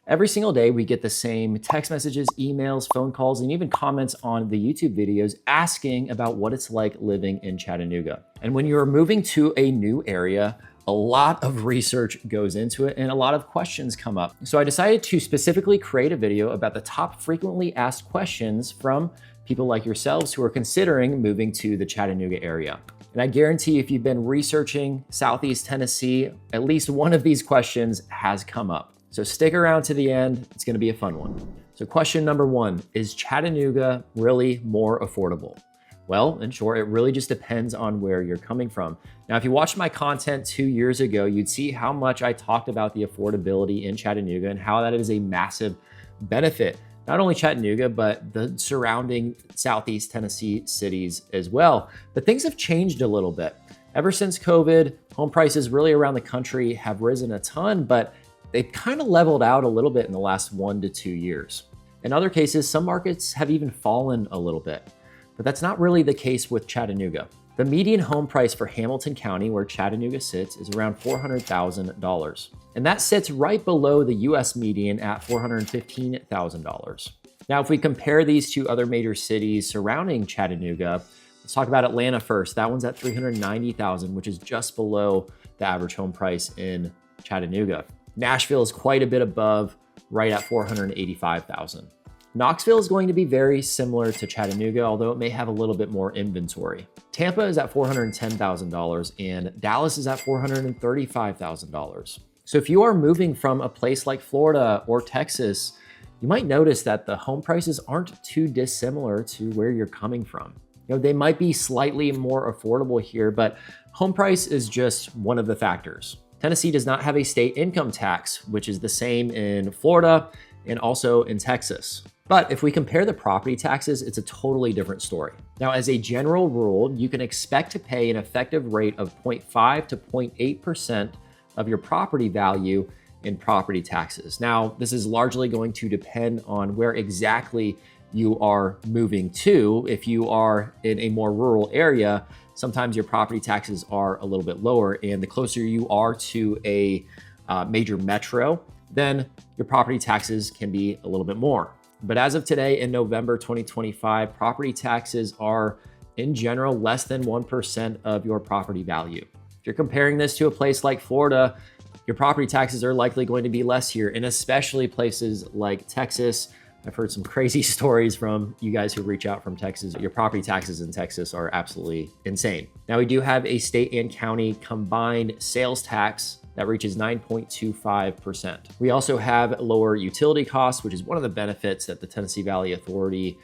Every single day, we get the same text messages, emails, phone calls, and even comments on the YouTube videos asking about what it's like living in Chattanooga. And when you're moving to a new area, a lot of research goes into it and a lot of questions come up. So I decided to specifically create a video about the top frequently asked questions from people like yourselves who are considering moving to the Chattanooga area. And I guarantee if you've been researching Southeast Tennessee, at least one of these questions has come up. So stick around to the end, it's gonna be a fun one. So question number one, is Chattanooga really more affordable? Well, in short, it really just depends on where you're coming from. Now, if you watched my content 2 years ago, you'd see how much I talked about the affordability in Chattanooga and how that is a massive benefit. Not only Chattanooga, but the surrounding Southeast Tennessee cities as well. But things have changed a little bit. Ever since COVID, home prices really around the country have risen a ton, but they've kind of leveled out a little bit in the last 1 to 2 years. In other cases, some markets have even fallen a little bit, but that's not really the case with Chattanooga. The median home price for Hamilton County, where Chattanooga sits, is around $400,000. And that sits right below the US median at $415,000. Now, if we compare these to other major cities surrounding Chattanooga, let's talk about Atlanta first. That one's at $390,000, which is just below the average home price in Chattanooga. Nashville is quite a bit above, right at $485,000. Knoxville is going to be very similar to Chattanooga, although it may have a little bit more inventory. Tampa is at $410,000 and Dallas is at $435,000. So if you are moving from a place like Florida or Texas, you might notice that the home prices aren't too dissimilar to where you're coming from. You know, they might be slightly more affordable here, but home price is just one of the factors. Tennessee does not have a state income tax, which is the same in Florida and also in Texas. But if we compare the property taxes, it's a totally different story. Now, as a general rule, you can expect to pay an effective rate of 0.5 to 0.8% of your property value in property taxes. Now, this is largely going to depend on where exactly you are moving to. If you are in a more rural area, sometimes your property taxes are a little bit lower, and the closer you are to a major metro, then your property taxes can be a little bit more. But as of today in November 2025, property taxes are in general less than 1% of your property value. If you're comparing this to a place like Florida, your property taxes are likely going to be less here, and especially places like Texas. I've heard some crazy stories from you guys who reach out from Texas. Your property taxes in Texas are absolutely insane. Now, we do have a state and county combined sales tax that reaches 9.25%. We also have lower utility costs, which is one of the benefits that the Tennessee Valley Authority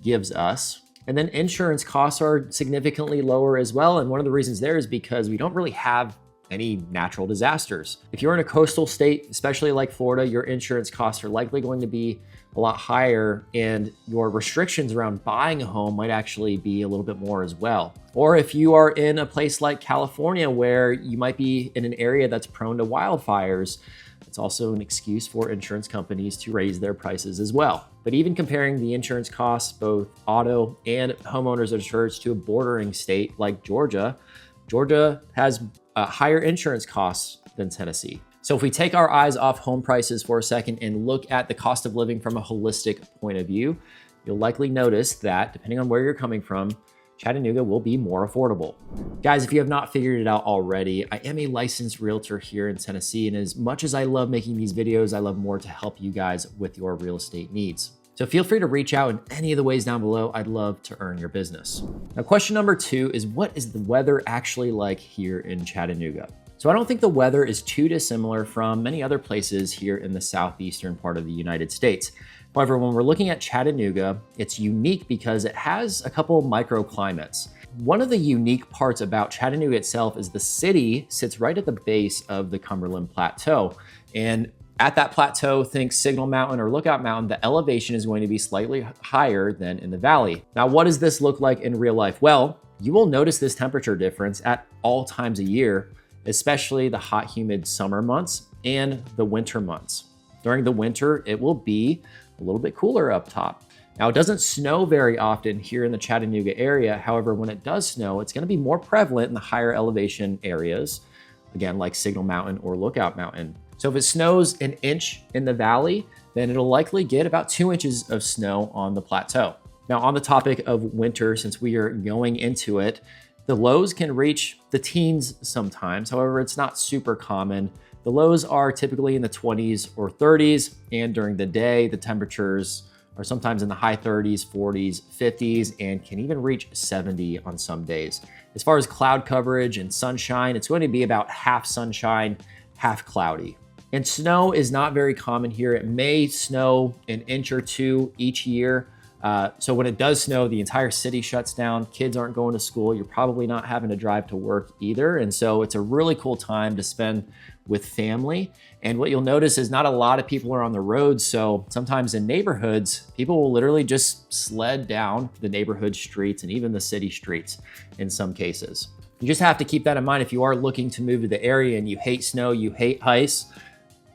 gives us. And then insurance costs are significantly lower as well. And one of the reasons there is because we don't really have any natural disasters. If you're in a coastal state, especially like Florida, your insurance costs are likely going to be a lot higher, and your restrictions around buying a home might actually be a little bit more as well. Or if you are in a place like California, where you might be in an area that's prone to wildfires, it's also an excuse for insurance companies to raise their prices as well. But even comparing the insurance costs, both auto and homeowners insurance, to a bordering state like Georgia, Georgia has higher insurance costs than Tennessee. So if we take our eyes off home prices for a second and look at the cost of living from a holistic point of view, you'll likely notice that depending on where you're coming from, Chattanooga will be more affordable. Guys, if you have not figured it out already, I am a licensed realtor here in Tennessee, and as much as I love making these videos, I love more to help you guys with your real estate needs. So feel free to reach out in any of the ways down below. I'd love to earn your business. Now, question number 2 is, what is the weather actually like here in Chattanooga? So I don't think the weather is too dissimilar from many other places here in the southeastern part of the United States. However, when we're looking at Chattanooga, it's unique because it has a couple microclimates. One of the unique parts about Chattanooga itself is the city sits right at the base of the Cumberland Plateau. And at that plateau, think Signal Mountain or Lookout Mountain, the elevation is going to be slightly higher than in the valley. Now, what does this look like in real life? Well, you will notice this temperature difference at all times of year, especially the hot, humid summer months and the winter months. During the winter, it will be a little bit cooler up top. Now, it doesn't snow very often here in the Chattanooga area. However, when it does snow, it's going to be more prevalent in the higher elevation areas, again, like Signal Mountain or Lookout Mountain. So if it snows an inch in the valley, then it'll likely get about 2 inches of snow on the plateau. Now, on the topic of winter, since we are going into it, the lows can reach the teens sometimes. However, it's not super common. The lows are typically in the 20s or 30s, and during the day, the temperatures are sometimes in the high 30s, 40s, 50s, and can even reach 70 on some days. As far as cloud coverage and sunshine, it's going to be about half sunshine, half cloudy. And snow is not very common here. It may snow an inch or two each year. So when it does snow, the entire city shuts down. Kids aren't going to school. You're probably not having to drive to work either. And so it's a really cool time to spend with family. And what you'll notice is not a lot of people are on the roads. So sometimes in neighborhoods, people will literally just sled down the neighborhood streets and even the city streets in some cases. You just have to keep that in mind if you are looking to move to the area and you hate snow, you hate ice.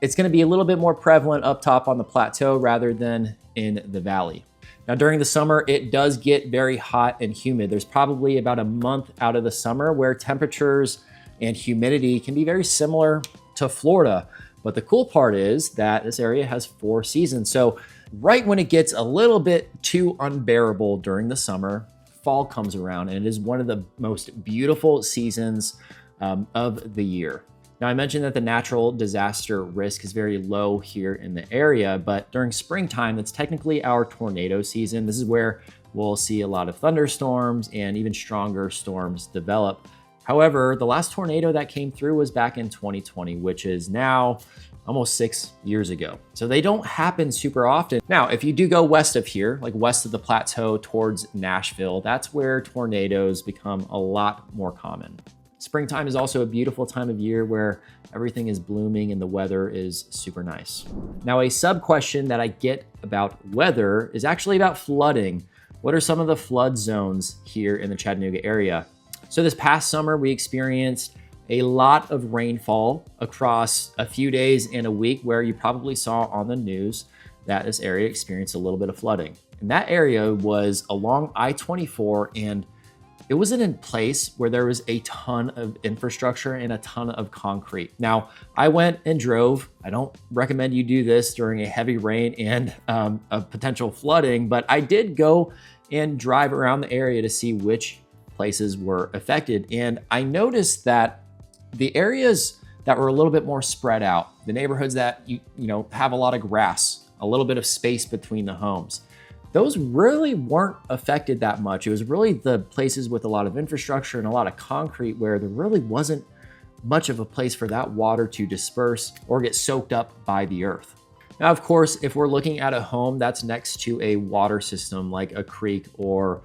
It's going to be a little bit more prevalent up top on the plateau rather than in the valley. Now, during the summer, it does get very hot and humid. There's probably about a month out of the summer where temperatures and humidity can be very similar to Florida. But the cool part is that this area has 4 seasons. So right when it gets a little bit too unbearable during the summer, fall comes around, and it is one of the most beautiful seasons of the year. Now, I mentioned that the natural disaster risk is very low here in the area, but during springtime, it's technically our tornado season. This is where we'll see a lot of thunderstorms and even stronger storms develop. However, the last tornado that came through was back in 2020, which is now almost 6 years ago. So they don't happen super often. Now, if you do go west of here, like west of the plateau towards Nashville, that's where tornadoes become a lot more common. Springtime is also a beautiful time of year where everything is blooming and the weather is super nice. Now, a sub question that I get about weather is actually about flooding. What are some of the flood zones here in the Chattanooga area? So this past summer, we experienced a lot of rainfall across a few days and a week where you probably saw on the news that this area experienced a little bit of flooding. And that area was along I-24, and it was in a place where there was a ton of infrastructure and a ton of concrete. Now, I went and drove. I don't recommend you do this during a heavy rain and a potential flooding, but I did go and drive around the area to see which places were affected. And I noticed that the areas that were a little bit more spread out, the neighborhoods that you know have a lot of grass, a little bit of space between the homes, those really weren't affected that much. It was really the places with a lot of infrastructure and a lot of concrete where there really wasn't much of a place for that water to disperse or get soaked up by the earth. Now, of course, if we're looking at a home that's next to a water system like a creek or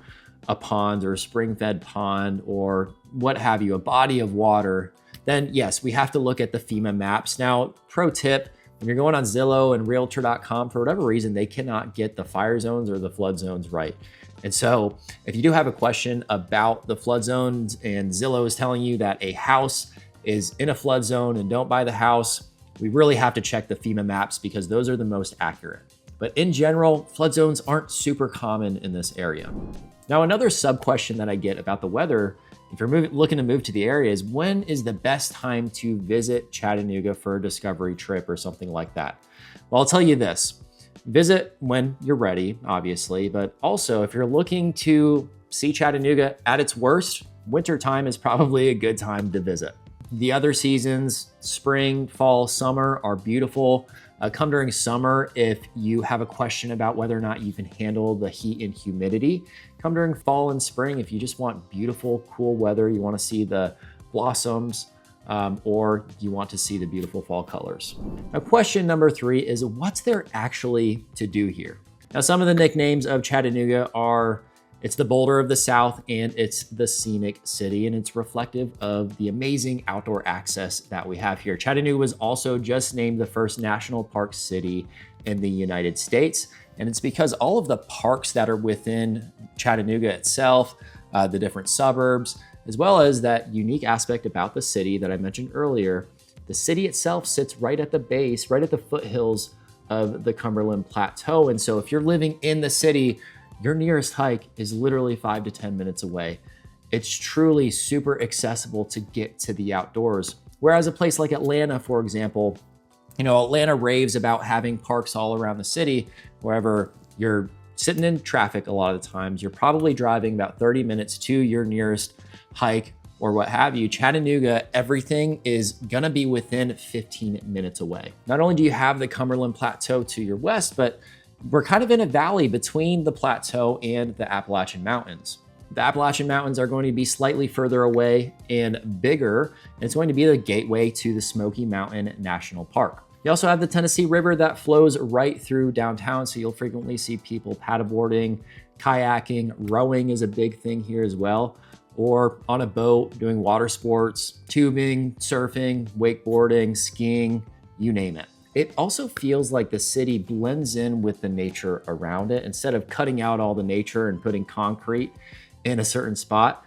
a pond or a spring-fed pond or what have you, a body of water, then yes, we have to look at the FEMA maps. Now, pro tip, when you're going on Zillow and Realtor.com, for whatever reason, they cannot get the fire zones or the flood zones right. And so if you do have a question about the flood zones and Zillow is telling you that a house is in a flood zone and don't buy the house, we really have to check the FEMA maps because those are the most accurate. But in general, flood zones aren't super common in this area. Now, another sub question that I get about the weather, if you're looking to move to the area, is when is the best time to visit Chattanooga for a discovery trip or something like that? Well, I'll tell you this, visit when you're ready, obviously, but also if you're looking to see Chattanooga at its worst, wintertime is probably a good time to visit. The other seasons, spring, fall, summer, are beautiful. Come during summer if you have a question about whether or not you can handle the heat and humidity. Come during fall and spring if you just want beautiful, cool weather, you want to see the blossoms, or you want to see the beautiful fall colors. Now, question number 3 is what's there actually to do here? Now, some of the nicknames of Chattanooga are it's the Boulder of the South and it's the Scenic City, and it's reflective of the amazing outdoor access that we have here. Chattanooga was also just named the first national park city in the United States, and it's because all of the parks that are within Chattanooga itself, the different suburbs, as well as that unique aspect about the city that I mentioned earlier, the city itself sits right at the base, right at the foothills of the Cumberland Plateau. And so if you're living in the city, your nearest hike is literally 5 to 10 minutes away. It's truly super accessible to get to the outdoors. Whereas a place like Atlanta, for example, You know, Atlanta raves about having parks all around the city. Wherever you're sitting in traffic a lot of the times, you're probably driving about 30 minutes to your nearest hike or what have you. Chattanooga, everything is gonna be within 15 minutes away. Not only do you have the Cumberland Plateau to your west, but we're kind of in a valley between the plateau and the Appalachian Mountains. The Appalachian Mountains are going to be slightly further away and bigger, and it's going to be the gateway to the Smoky Mountain National Park. You also have the Tennessee River that flows right through downtown, so you'll frequently see people paddleboarding, kayaking, rowing is a big thing here as well, or on a boat doing water sports, tubing, surfing, wakeboarding, skiing, you name it. It also feels like the city blends in with the nature around it. Instead of cutting out all the nature and putting concrete in a certain spot,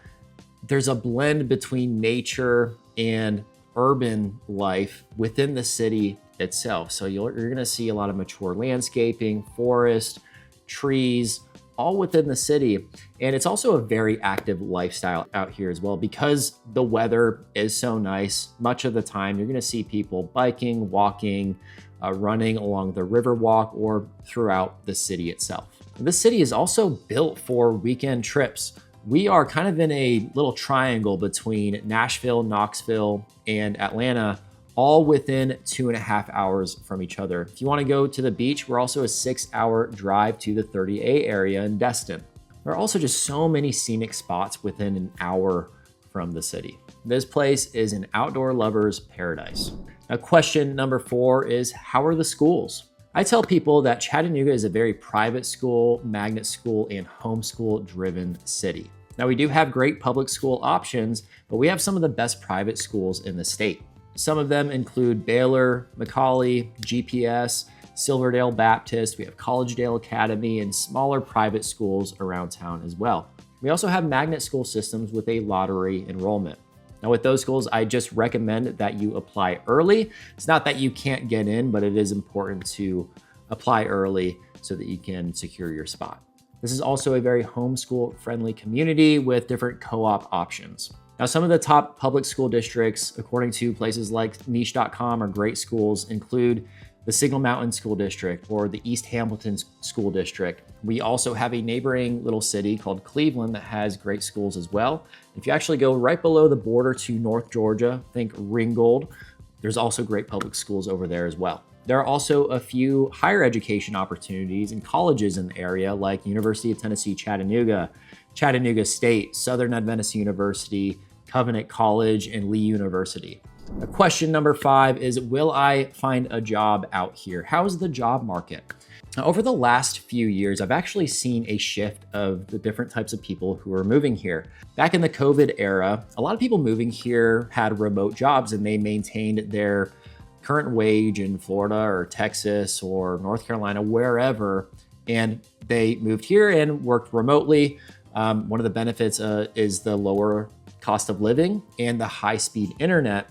there's a blend between nature and urban life within the city itself. So you're gonna see a lot of mature landscaping, forest, trees, all within the city. And it's also a very active lifestyle out here as well. Because the weather is so nice, much of the time you're gonna see people biking, walking, running along the Riverwalk or throughout the city itself. This city is also built for weekend trips. We are kind of in a little triangle between Nashville, Knoxville, and Atlanta, all within 2.5 hours from each other. If you want to go to the beach, we're also a 6-hour drive to the 30A area in Destin. There are also just so many scenic spots within an hour from the city. This place is an outdoor lover's paradise. Now, question number 4 is, how are the schools? I tell people that Chattanooga is a very private school, magnet school, and homeschool driven city. Now, we do have great public school options, but we have some of the best private schools in the state. Some of them include Baylor, McCallie, GPS, Silverdale Baptist. We have Collegedale Academy and smaller private schools around town as well. We also have magnet school systems with a lottery enrollment. Now, with those schools, I just recommend that you apply early. It's not that you can't get in, but it is important to apply early so that you can secure your spot. This is also a very homeschool friendly community with different co-op options. Now, some of the top public school districts, according to places like niche.com, or great schools, include the Signal Mountain School District or the East Hamilton School District. We also have a neighboring little city called Cleveland that has great schools as well. If you actually go right below the border to North Georgia, think Ringgold, there's also great public schools over there as well. There are also a few higher education opportunities and colleges in the area, like University of Tennessee, Chattanooga, Chattanooga State, Southern Adventist University, Covenant College, and Lee University. Question number 5 is, will I find a job out here? How is the job market? Now, over the last few years, I've actually seen a shift of the different types of people who are moving here. Back in the COVID era, a lot of people moving here had remote jobs and they maintained their current wage in Florida or Texas or North Carolina, wherever, and they moved here and worked remotely. One of the benefits is the lower cost of living and the high-speed internet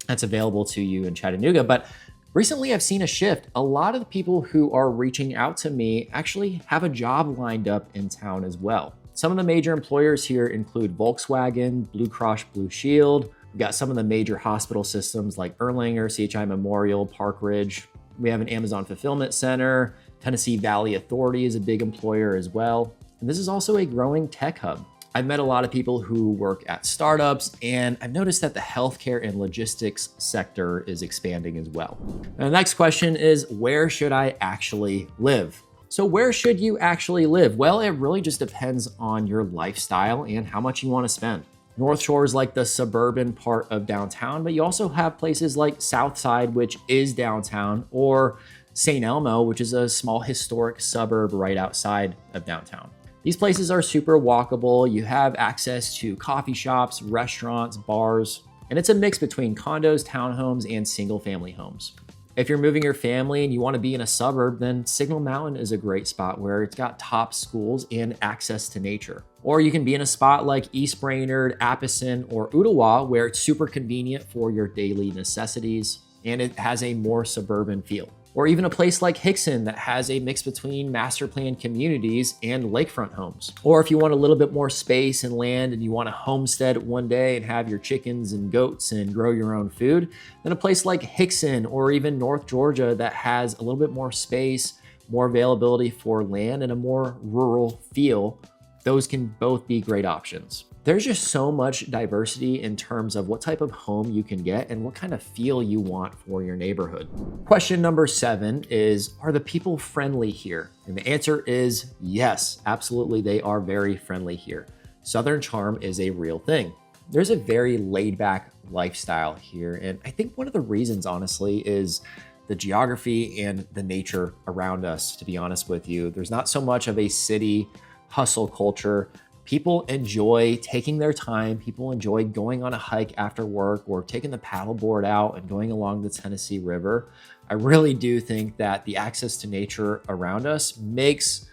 that's available to you in Chattanooga. But recently I've seen a shift. A lot of the people who are reaching out to me actually have a job lined up in town as well. Some of the major employers here include Volkswagen, Blue Cross Blue Shield. We've got some of the major hospital systems like Erlanger, CHI Memorial, Park Ridge. We have an Amazon Fulfillment Center. Tennessee Valley Authority is a big employer as well. And this is also a growing tech hub. I've met a lot of people who work at startups, and I've noticed that the healthcare and logistics sector is expanding as well. Now, the next question is, where should I actually live? So where should you actually live? Well, it really just depends on your lifestyle and how much you want to spend. North Shore is like the suburban part of downtown, but you also have places like South Side, which is downtown, or St. Elmo, which is a small historic suburb right outside of downtown. These places are super walkable. You have access to coffee shops, restaurants, bars, and it's a mix between condos, townhomes, and single family homes. If you're moving your family and you want to be in a suburb, then Signal Mountain is a great spot where it's got top schools and access to nature. Or you can be in a spot like East Brainerd, Appison, or Ottawa, where it's super convenient for your daily necessities and it has a more suburban feel. Or even a place like Hickson that has a mix between master plan communities and lakefront homes. Or if you want a little bit more space and land and you want to homestead one day and have your chickens and goats and grow your own food, then a place like Hickson or even North Georgia that has a little bit more space, more availability for land, and a more rural feel, those can both be great options. There's just so much diversity in terms of what type of home you can get and what kind of feel you want for your neighborhood. Question number 7 is, are the people friendly here? And the answer is yes, absolutely, they are very friendly here. Southern charm is a real thing. There's a very laid back lifestyle here. And I think one of the reasons, honestly, is the geography and the nature around us, to be honest with you. There's not so much of a city hustle culture. People enjoy taking their time. People enjoy going on a hike after work or taking the paddleboard out and going along the Tennessee River. I really do think that the access to nature around us makes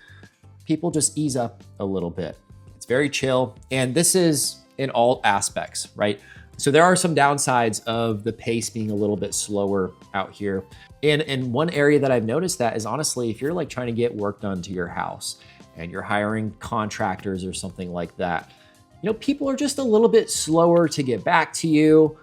people just ease up a little bit. It's very chill. And this is in all aspects, right? So there are some downsides of the pace being a little bit slower out here. And one area that I've noticed that is, honestly, if you're like trying to get work done to your house and you're hiring contractors or something like that, you know, people are just a little bit slower to get back to you.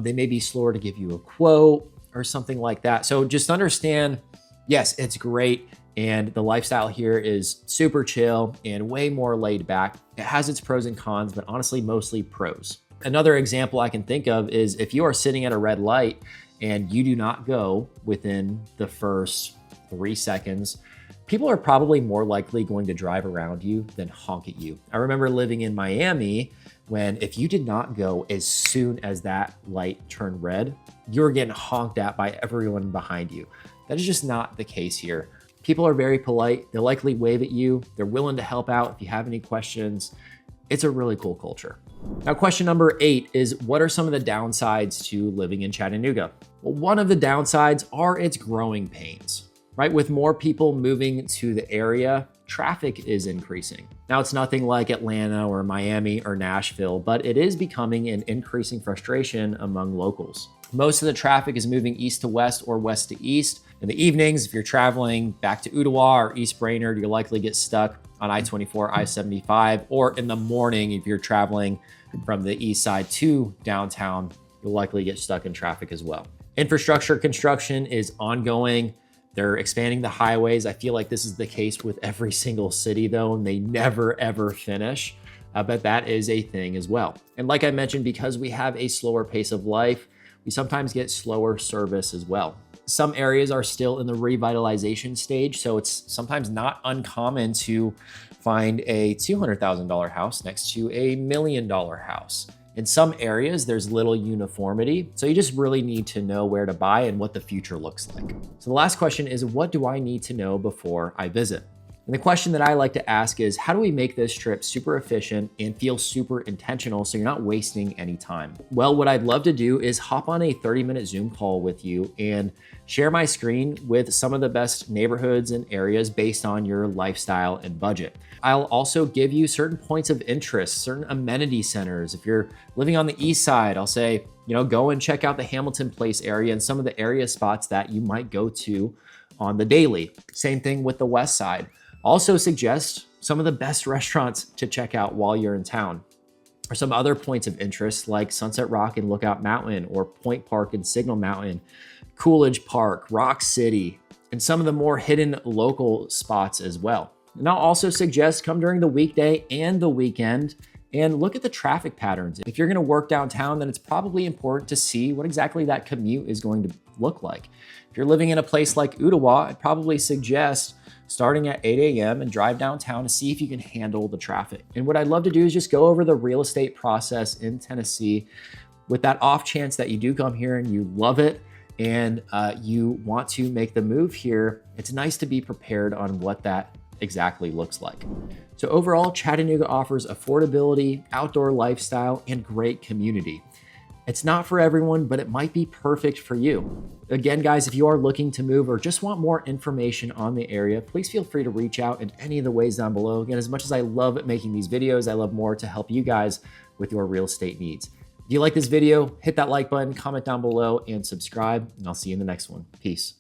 They may be slower to give you a quote or something like that. So just understand, yes, it's great. And the lifestyle here is super chill and way more laid back. It has its pros and cons, but honestly, mostly pros. Another example I can think of is if you are sitting at a red light and you do not go within the first 3 seconds, people are probably more likely going to drive around you than honk at you. I remember living in Miami when if you did not go as soon as that light turned red, you were getting honked at by everyone behind you. That is just not the case here. People are very polite. They'll likely wave at you. They're willing to help out if you have any questions. It's a really cool culture. Now, question number 8 is, what are some of the downsides to living in Chattanooga? Well, one of the downsides are its growing pains. Right? With more people moving to the area, traffic is increasing. Now, it's nothing like Atlanta or Miami or Nashville, but it is becoming an increasing frustration among locals. Most of the traffic is moving east to west or west to east. In the evenings, if you're traveling back to Ottawa or East Brainerd, you'll likely get stuck on I-24, I-75, or in the morning, if you're traveling from the east side to downtown, you'll likely get stuck in traffic as well. Infrastructure construction is ongoing. They're expanding the highways. I feel like this is the case with every single city though, and they never ever finish. But that is a thing as well. And like I mentioned, because we have a slower pace of life, we sometimes get slower service as well. Some areas are still in the revitalization stage, so it's sometimes not uncommon to find a $200,000 house next to a $1 million house. In some areas, there's little uniformity, so you just really need to know where to buy and what the future looks like. So the last question is, what do I need to know before I visit? And the question that I like to ask is, how do we make this trip super efficient and feel super intentional so you're not wasting any time? Well, what I'd love to do is hop on a 30-minute Zoom call with you and share my screen with some of the best neighborhoods and areas based on your lifestyle and budget. I'll also give you certain points of interest, certain amenity centers. If you're living on the east side, I'll say, go and check out the Hamilton Place area and some of the area spots that you might go to on the daily. Same thing with the west side. Also suggest some of the best restaurants to check out while you're in town, or some other points of interest like Sunset Rock and Lookout Mountain, or Point Park and Signal Mountain, Coolidge Park, Rock City, and some of the more hidden local spots as well. And I'll also suggest come during the weekday and the weekend and look at the traffic patterns. If you're gonna work downtown, then it's probably important to see what exactly that commute is going to look like. If you're living in a place like Ottawa, I'd probably suggest starting at 8 a.m. and drive downtown to see if you can handle the traffic. And what I'd love to do is just go over the real estate process in Tennessee with that off chance that you do come here and you love it and you want to make the move here. It's nice to be prepared on what that exactly looks like. So overall, Chattanooga offers affordability, outdoor lifestyle, and great community. It's not for everyone, but it might be perfect for you. Again, guys, if you are looking to move or just want more information on the area, please feel free to reach out in any of the ways down below. Again, as much as I love making these videos, I love more to help you guys with your real estate needs. If you like this video, hit that like button, comment down below, and subscribe, and I'll see you in the next one. Peace.